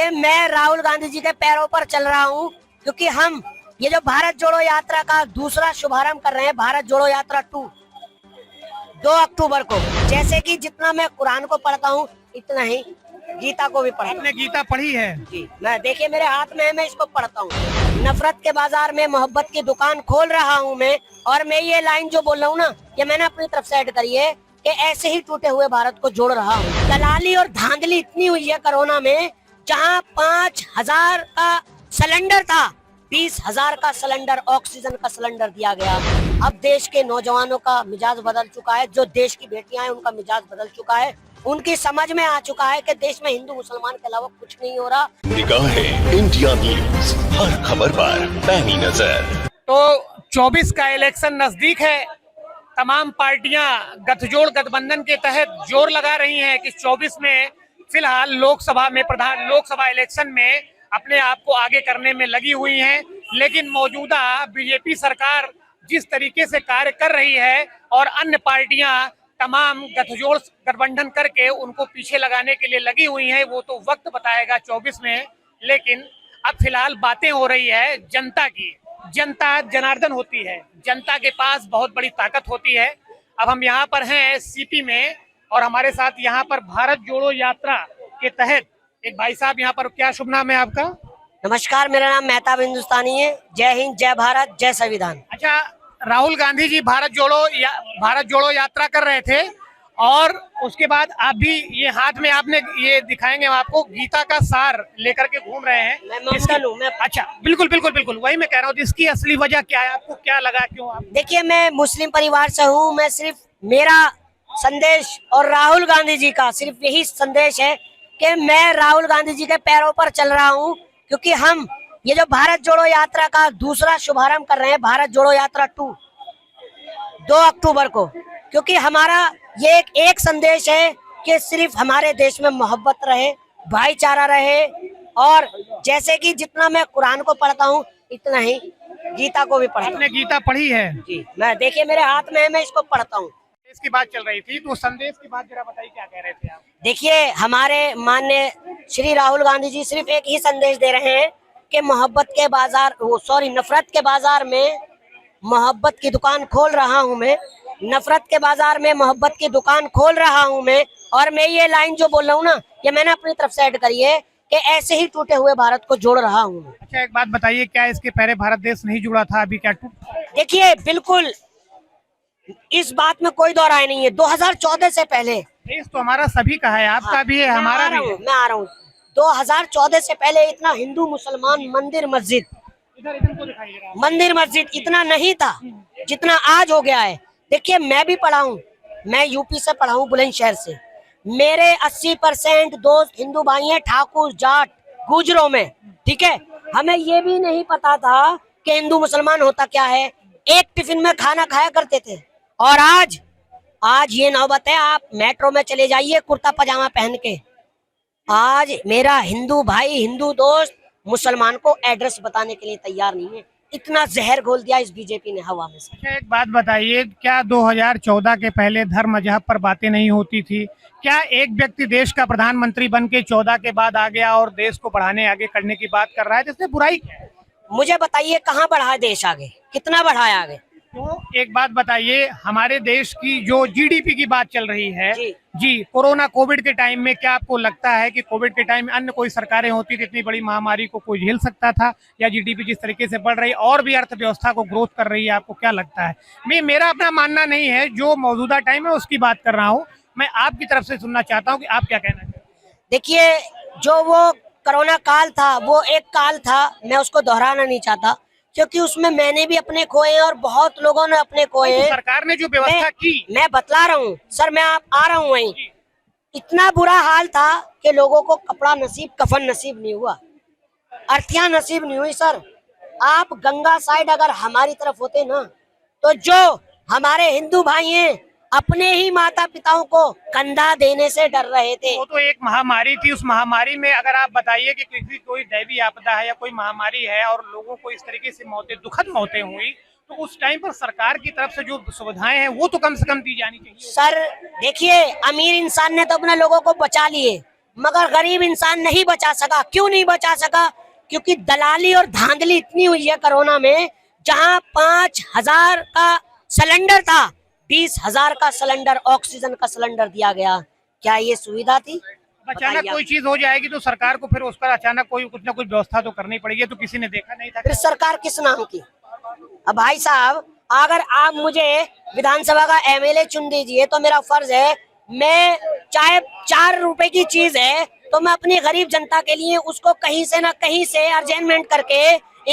कि मैं राहुल गांधी जी के पैरों पर चल रहा हूं, क्योंकि हम ये जो भारत जोड़ो यात्रा का दूसरा शुभारंभ कर रहे हैं, भारत जोड़ो यात्रा 2 अक्टूबर को। जैसे कि जितना मैं कुरान को पढ़ता हूं, इतना ही गीता को भी पढ़ता हूं। आपने गीता पढ़ी है? जी, मैं देखिए मेरे हाथ में है, मैं इसको पढ़ता हूँ। नफरत के बाजार में मोहब्बत की दुकान खोल रहा हूँ मैं, और मैं ये लाइन जो बोल रहा हूँ ना, ये मैंने अपनी तरफ से ऐड करी है कि ऐसे ही टूटे हुए भारत को जोड़ रहा हूँ। दलाली और धांधली इतनी हुई है कोरोना में, जहाँ 5,000 का सिलेंडर था, 20,000 का सिलेंडर, ऑक्सीजन का सिलेंडर दिया गया। अब देश के नौजवानों का मिजाज बदल चुका है, जो देश की बेटियां हैं उनका मिजाज बदल चुका है। उनकी समझ में आ चुका है कि देश में हिंदू मुसलमान के अलावा कुछ नहीं हो रहा। निगाहें इंडिया न्यूज, हर खबर पर पैनी नजर। तो 24 का इलेक्शन नजदीक है। तमाम पार्टियां गठजोड़ गठबंधन के तहत जोर लगा रही हैं कि 24 में फिलहाल लोकसभा इलेक्शन में अपने आप को आगे करने में लगी हुई हैं। लेकिन मौजूदा बीजेपी सरकार जिस तरीके से कार्य कर रही है और अन्य पार्टियां तमाम गठजोड़ गठबंधन करके उनको पीछे लगाने के लिए लगी हुई हैं, वो तो वक्त बताएगा 24 में। लेकिन अब फिलहाल बातें हो रही है जनता की। जनता जनार्दन होती है, जनता के पास बहुत बड़ी ताकत होती है। अब हम यहाँ पर हैं सीपी में, और हमारे साथ यहाँ पर भारत जोड़ो यात्रा के तहत एक भाई साहब यहाँ पर। क्या शुभ नाम है आपका? नमस्कार, मेरा नाम मेहताब हिंदुस्तानी है। जय हिंद, जय भारत, जय संविधान। अच्छा, राहुल गांधी जी भारत जोड़ो यात्रा कर रहे थे, और उसके बाद आप भी ये हाथ में आपने ये दिखाएंगे हम आपको, गीता का सार लेकर के घूम रहे हैं। मैं मॉडल हूँ। अच्छा, बिल्कुल बिल्कुल बिल्कुल, वही मैं कह रहा हूँ। इसकी असली वजह क्या है? आपको क्या लगा, क्यों आप? देखिए, मैं मुस्लिम परिवार से हूँ। मैं सिर्फ, मेरा संदेश और राहुल गांधी जी का सिर्फ यही संदेश है कि मैं राहुल गांधी जी के पैरों पर चल रहा हूँ, क्योंकि हम ये जो भारत जोड़ो यात्रा का दूसरा शुभारंभ कर रहे हैं, भारत जोड़ो यात्रा 2 अक्टूबर को। क्योंकि हमारा ये एक संदेश है कि सिर्फ हमारे देश में मोहब्बत रहे, भाईचारा रहे, और जैसे कि जितना मैं कुरान को पढ़ता हूँ, इतना ही गीता को भी पढ़ता हूँ। आपने गीता पढ़ी है? जी, मैं देखिए मेरे हाथ में है, मैं इसको पढ़ता हूँ। इसकी बात चल रही थी, तो संदेश की बात जरा बताइए, क्या कह रहे थे आप? देखिए, हमारे माननीय श्री राहुल गांधी जी सिर्फ एक ही संदेश दे रहे हैं कि नफरत के बाजार में मोहब्बत की दुकान खोल रहा हूं मैं। नफरत के बाजार में मोहब्बत की दुकान खोल रहा हूं मैं, और मैं ये लाइन जो बोल रहा हूँ ना, ये मैंने अपनी तरफ से ऐड करी है कि ऐसे ही टूटे हुए भारत को जोड़ रहा हूँ मैं। अच्छा, एक बात बताइए, क्या इसके पहले भारत देश नहीं जुड़ा था? अभी क्या टूट? देखिए, बिल्कुल इस बात में कोई दो राय नहीं है। 2014 से पहले देश तो हमारा सभी का है, आपका भी है, हमारा भी है। मैं आ रहा हूँ। 2014 से पहले इतना हिंदू मुसलमान मंदिर मस्जिद इतना नहीं था जितना आज हो गया है। देखिए, मैं भी पढ़ा हूँ, मैं यूपी से पढ़ा हूँ, बुलंदशहर से। मेरे 80% दोस्त हिंदू भाई हैं, ठाकुर, जाट, गुजरों में। ठीक है, हमें ये भी नहीं पता था कि हिंदू मुसलमान होता क्या है। एक टिफिन में खाना खाया करते थे, और आज ये नौबत है, आप मेट्रो में चले जाइए कुर्ता पजामा पहन के। आज मेरा हिंदू भाई, हिंदू दोस्त मुसलमान को एड्रेस बताने के लिए तैयार नहीं है। इतना जहर घोल दिया इस बीजेपी ने हवा में से। अच्छा, एक बात बताइए, क्या 2014 के पहले धर्म मजहब पर बातें नहीं होती थी? क्या एक व्यक्ति देश का प्रधानमंत्री बन के 14 के बाद आ गया और देश को बढ़ाने आगे करने की बात कर रहा है, जिससे बुराई क्या है? मुझे बताइए, कहाँ बढ़ा है देश आगे? कितना बढ़ाया आगे? तो एक बात बताइए, हमारे देश की जो जीडीपी की बात चल रही है जी, कोविड के टाइम में क्या आपको लगता है कि कोविड के टाइम में अन्य कोई सरकारें होती तो इतनी बड़ी महामारी को कोई झेल सकता था? या जीडीपी जिस तरीके से बढ़ रही और भी अर्थव्यवस्था को ग्रोथ कर रही है, आपको क्या लगता है? मेरा अपना मानना नहीं है, जो मौजूदा टाइम है उसकी बात कर रहा हूँ। मैं आपकी तरफ से सुनना चाहता हूँ कि आप क्या कहना चाहते हैं। देखिए, जो वो कोरोना काल था, वो एक काल था, मैं उसको दोहराना नहीं चाहता, क्योंकि उसमें मैंने भी अपने खोए हैं और बहुत लोगों ने अपने खोए हैं। सरकार ने जो व्यवस्था की, मैं बतला रहा हूँ सर, मैं आ रहा हूँ वहीं। इतना बुरा हाल था कि लोगों को कपड़ा नसीब, कफन नसीब नहीं हुआ, अर्थियां नसीब नहीं हुई। सर, आप गंगा साइड अगर हमारी तरफ होते ना, तो जो हमारे हिंदू भाई हैं अपने ही माता पिताओं को कंधा देने से डर रहे थे। वो तो एक महामारी थी। उस महामारी में अगर आप बताइए कि कोई दैवी आपदा है या कोई महामारी है और लोगों को इस तरीके से दुखद मौतें हुई, तो उस टाइम पर सरकार की तरफ से जो सुविधाएं हैं वो तो कम से कम दी जानी चाहिए। सर देखिए, अमीर इंसान ने तो अपने लोगों को बचा लिए, मगर गरीब इंसान नहीं बचा सका। क्यों नहीं बचा सका? क्योंकि दलाली और धांधली इतनी हुई है कोरोना में। जहां 5,000 का सिलेंडर था, 20,000 का सिलेंडर, ऑक्सीजन का सिलेंडर दिया गया। क्या ये सुविधा थी? अचानक कोई चीज हो जाएगी तो सरकार को फिर उस पर अचानक कोई कुछ ना कुछ व्यवस्था तो करनी पड़ेगी, तो किसी ने देखा नहीं था। फिर सरकार किस नाम की? अब भाई साहब, अगर आप मुझे विधानसभा का एमएलए चुन दीजिए तो मेरा फर्ज है, मैं चाहे 4 रुपए की चीज है तो मैं अपनी गरीब जनता के लिए उसको कहीं से ना कहीं से अरेंजमेंट करके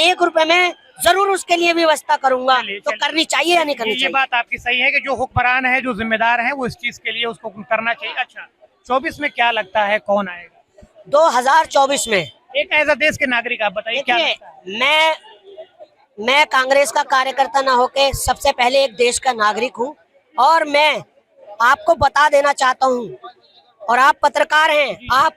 1 रुपए में जरूर उसके लिए व्यवस्था करूंगा। तो करनी चाहिए या नहीं करनी चाहिए? ये बात आपकी सही है कि जो हुक्मरान है, जो जिम्मेदार है, वो इस चीज के लिए उसको करना चाहिए। अच्छा, 24 में क्या लगता है कौन आएगा? 2024 में एक एज अ देश के नागरिक आप बताइए क्या लगता है? मैं कांग्रेस का कार्यकर्ता ना होके सबसे पहले एक देश का नागरिक हूं, और मैं आपको बता देना चाहता हूं, और आप पत्रकार हैं, आप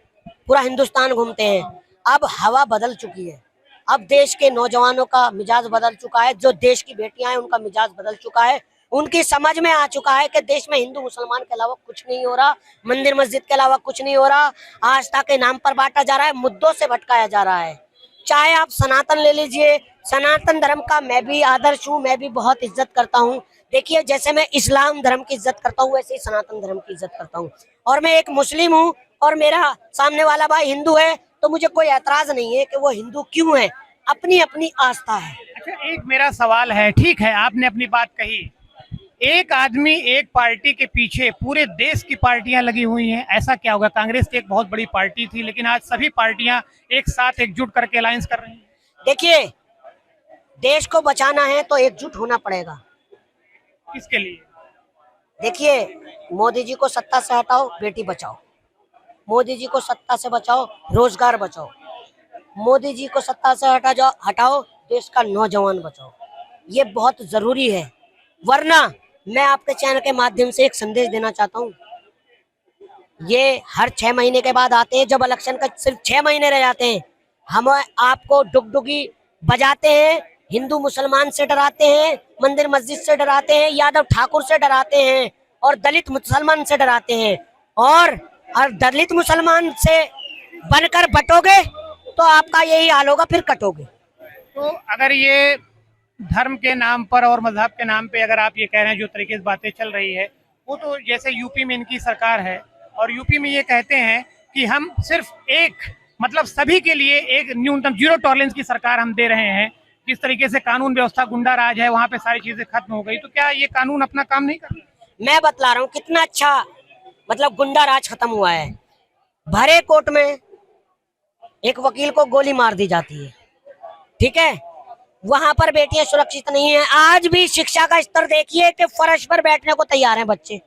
पूरा हिंदुस्तान घूमते हैं, अब हवा बदल चुकी है। अब देश के नौजवानों का मिजाज बदल चुका है, जो देश की बेटियां हैं उनका मिजाज बदल चुका है। उनकी समझ में आ चुका है कि देश में हिंदू मुसलमान के अलावा कुछ नहीं हो रहा, मंदिर मस्जिद के अलावा कुछ नहीं हो रहा, आस्था के नाम पर बांटा जा रहा है, मुद्दों से भटकाया जा रहा है। चाहे आप सनातन ले लीजिए, सनातन धर्म का मैं भी आदर्श हूँ, मैं भी बहुत इज्जत करता हूँ। देखिए, जैसे मैं इस्लाम धर्म की इज्जत करता हूँ, वैसे ही सनातन धर्म की इज्जत करता हूँ। और मैं एक मुस्लिम हूँ, और मेरा सामने वाला भाई हिंदू है, तो मुझे कोई ऐतराज नहीं है कि वो हिंदू क्यों है, अपनी अपनी आस्था है। अच्छा, एक मेरा सवाल है, ठीक है आपने अपनी बात कही, एक आदमी एक पार्टी के पीछे पूरे देश की पार्टियां लगी हुई हैं, ऐसा क्या होगा? कांग्रेस एक बहुत बड़ी पार्टी थी, लेकिन आज सभी पार्टियां एक साथ एकजुट करके अलायंस कर रही हैं। देखिए, देश को बचाना है तो एकजुट होना पड़ेगा। किसके लिए? देखिए, मोदी जी को सत्ता से हटाओ, बेटी बचाओ। मोदी जी को सत्ता से बचाओ, रोजगार बचाओ। मोदी जी को सत्ता से हटाओ, देश का नौजवान बचाओ। ये बहुत जरूरी है। वरना मैं आपके चैनल के माध्यम से एक संदेश देना चाहता हूँ, ये हर 6 महीने के बाद आते हैं, जब इलेक्शन का सिर्फ 6 महीने रह जाते हैं, हम आपको डुगडुगी बजाते हैं, हिंदू मुसलमान से डराते हैं, मंदिर मस्जिद से डराते हैं, यादव ठाकुर से डराते हैं, और दलित मुसलमान से डराते हैं। और दलित मुसलमान से बनकर बटोगे तो आपका यही हाल होगा, फिर कटोगे। तो अगर ये धर्म के नाम पर और मजहब के नाम पे अगर आप ये कह रहे हैं, जो तरीके से बातें चल रही है, वो तो जैसे यूपी में इनकी सरकार है और यूपी में ये कहते हैं कि हम सिर्फ एक, मतलब सभी के लिए एक न्यूनतम 0 टॉलरेंस की सरकार हम दे रहे हैं। जिस तरीके से कानून व्यवस्था गुंडा राज है, वहाँ पे सारी चीजें खत्म हो गई, तो क्या ये कानून अपना काम नहीं कर रहा? मैं बतला रहा हूँ कितना अच्छा, मतलब गुंडा राज खत्म हुआ है। भरे कोर्ट में एक वकील को गोली मार दी जाती है, ठीक है, वहां पर बेटियां सुरक्षित नहीं है। आज भी शिक्षा का स्तर देखिए कि फर्श पर बैठने को तैयार हैं बच्चे।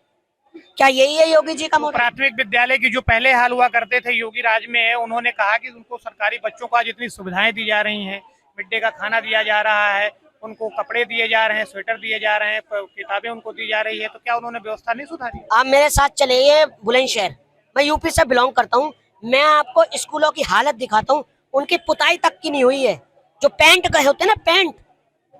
क्या यही है योगी जी का मोटिव? प्राथमिक विद्यालय की जो पहले हाल हुआ करते थे योगी राज में, उन्होंने कहा कि उनको सरकारी बच्चों को आज इतनी सुविधाएं दी जा रही हैं, मिड डे का खाना दिया जा रहा है, उनको कपड़े दिए जा रहे हैं, स्वेटर दिए जा रहे हैं, किताबें उनको दी जा रही है, तो क्या उन्होंने व्यवस्था नहीं सुधारी? आप मेरे साथ चलिए बुलंदशहर, मैं यूपी से बिलोंग करता हूँ, मैं आपको स्कूलों की हालत दिखाता हूँ। उनकी पुताई तक की नहीं हुई है। जो पेंट कहे होते हैं ना, पेंट,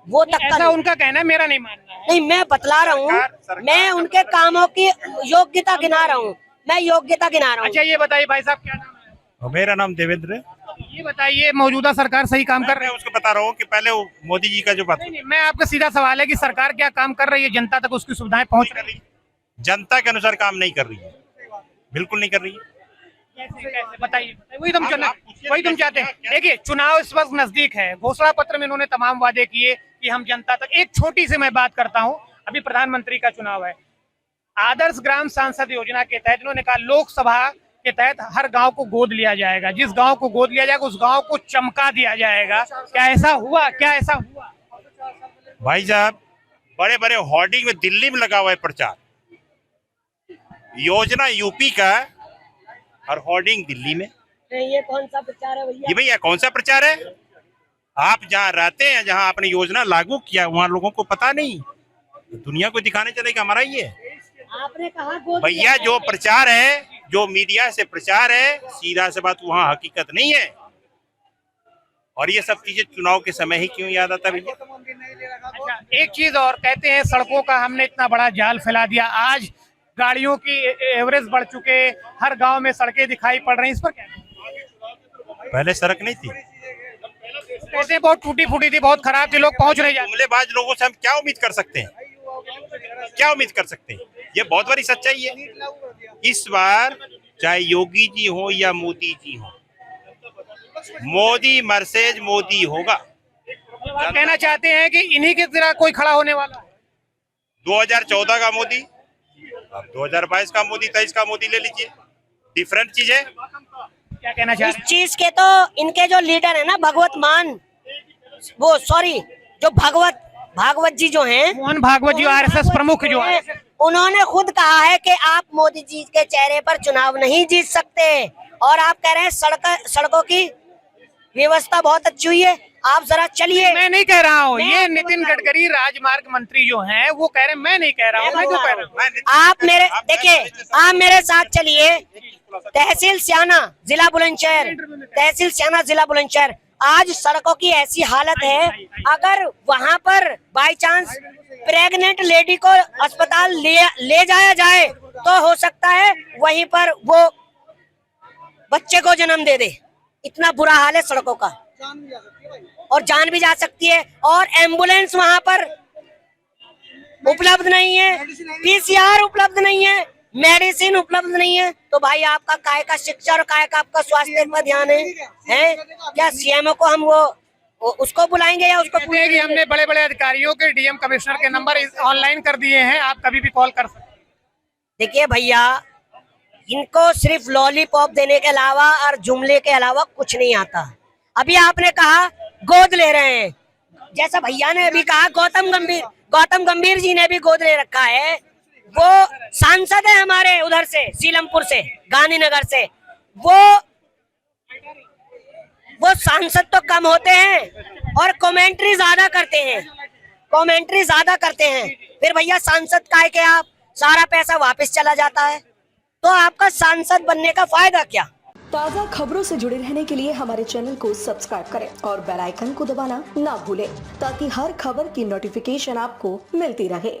वो तक का ऐसा उनका कहना है, मेरा नहीं मानना है। नहीं, मैं बतला रहा हूँ, मैं उनके कामों की योग्यता गिना रहा हूँ, मैं योग्यता गिना रहा हूँ। अच्छा, ये बताइए भाई साहब, क्या नाम है? मेरा नाम देवेंद्र है। ये बताइए, मौजूदा सरकार सही काम कर रही मैं है? उसको बता रहा हूँ कि पहले वो मोदी जी का जो बात नहीं, मैं आपका सीधा सवाल है कि सरकार क्या काम कर रही है, जनता तक उसकी सुविधाएं पहुंच रही है? जनता के अनुसार काम नहीं कर रही है, बिल्कुल नहीं कर रही है। कैसे बताइए, वही तुम चाहते हैं। देखिए, चुनाव इस वक्त नजदीक है, घोषणा पत्र में इन्होंने तमाम वादे किए कि हम जनता तक, एक छोटी सी मैं बात करता हूं, अभी प्रधानमंत्री का चुनाव है, आदर्श ग्राम सांसद योजना के तहत इन्होंने कहा लोकसभा के तहत हर गांव को गोद लिया जाएगा, जिस गांव को गोद लिया जाएगा उस गांव को चमका दिया जाएगा। क्या ऐसा हुआ? क्या ऐसा हुआ? भाई साहब, बड़े बड़े होर्डिंग में दिल्ली में लगा हुआ है प्रचार, योजना यूपी का और होर्डिंग दिल्ली में। ये कौन सा प्रचार है भैया? ये भैया कौन सा प्रचार है? आप जहाँ रहते हैं, जहाँ आपने योजना लागू किया, वहाँ लोगों को पता नहीं, दुनिया को दिखाने चलेगा हमारा ये। आपने कहा भैया जो प्रचार है, जो मीडिया से प्रचार है, सीधा से बात वहाँ हकीकत नहीं है। और ये सब चीजें चुनाव के समय ही क्यों याद आता भैया? अच्छा, एक चीज और कहते हैं, सड़कों का हमने इतना बड़ा जाल फैला दिया, आज गाड़ियों की एवरेज बढ़ चुके, हर गांव में सड़कें दिखाई पड़ रही, इस पर क्या? पहले सड़क नहीं थी, कहते हैं बहुत टूटी फूटी थी, बहुत खराब थी, लोग पहुंच नहीं जाते। जुमलेबाज लोगों से हम क्या उम्मीद कर सकते हैं? क्या उम्मीद कर सकते हैं? ये बहुत बड़ी सच्चाई है। इस बार चाहे योगी जी हो या मोदी जी हो, मोदी मर्सेज मोदी होगा। आप कहना चाहते हैं कि इन्हीं की तरह कोई खड़ा होने वाला है? 2014 का मोदी, अब 2022 का मोदी, 23 का मोदी ले लीजिए, डिफरेंट चीज है। क्या कहना चाह इस रहे हैं? चीज के तो इनके जो लीडर है ना भगवत मान, वो सॉरी जो भागवत जी जो हैं, मोहन भागवत जी आरएसएस प्रमुख जो है, उन्होंने खुद कहा है कि आप मोदी जी के चेहरे पर चुनाव नहीं जीत सकते, और आप कह रहे हैं सड़कों की व्यवस्था बहुत अच्छी हुई है। आप जरा चलिए। मैं नहीं कह रहा हूँ, मैं ये आपको नितिन बता रहा गडकरी राजमार्ग मंत्री जो हैं वो कह रहे हैं, मैं नहीं कह रहा हूँ, मैं क्यों कह रहा हूँ? आप मेरे देखिए, आप मेरे साथ चलिए। तहसील स्याना जिला बुलंदशहर, तहसील स्याना जिला बुलंदशहर, आज सड़कों की ऐसी हालत है, अगर वहां पर बाय चांस प्रेग्नेंट लेडी को अस्पताल ले जाया जाए तो हो सकता है वहीं पर वो बच्चे को जन्म दे दे। इतना बुरा हाल है सड़कों का, और जान भी जा सकती है। और एम्बुलेंस वहां पर उपलब्ध नहीं है, पीसीआर उपलब्ध नहीं है, मेडिसिन उपलब्ध नहीं है। तो भाई आपका काय का शिक्षा और काय का आपका स्वास्थ्य पर ध्यान है क्या? सीएमओ को हम वो उसको बुलाएंगे या उसको कहते हैं कि हमने बड़े बड़े अधिकारियों के, डीएम कमिश्नर के नंबर ऑनलाइन कर दिए हैं, आप कभी भी कॉल कर सकते हैं। देखिए भैया, इनको सिर्फ लॉलीपॉप देने के अलावा और जुमले के अलावा कुछ नहीं आता। अभी आपने कहा गोद ले रहे हैं, जैसा भैया ने अभी कहा गौतम गंभीर जी ने भी गोद ले रखा है। वो सांसद है हमारे उधर से, सीलमपुर से, गांधीनगर से। वो सांसद तो कम होते हैं और कमेंट्री ज्यादा करते हैं। फिर भैया सांसद काहे के आप, सारा पैसा वापस चला जाता है, तो आपका सांसद बनने का फायदा क्या? ताज़ा खबरों से जुड़े रहने के लिए हमारे चैनल को सब्सक्राइब करें और बेल आइकन को दबाना ना भूलें, ताकि हर खबर की नोटिफिकेशन आपको मिलती रहे।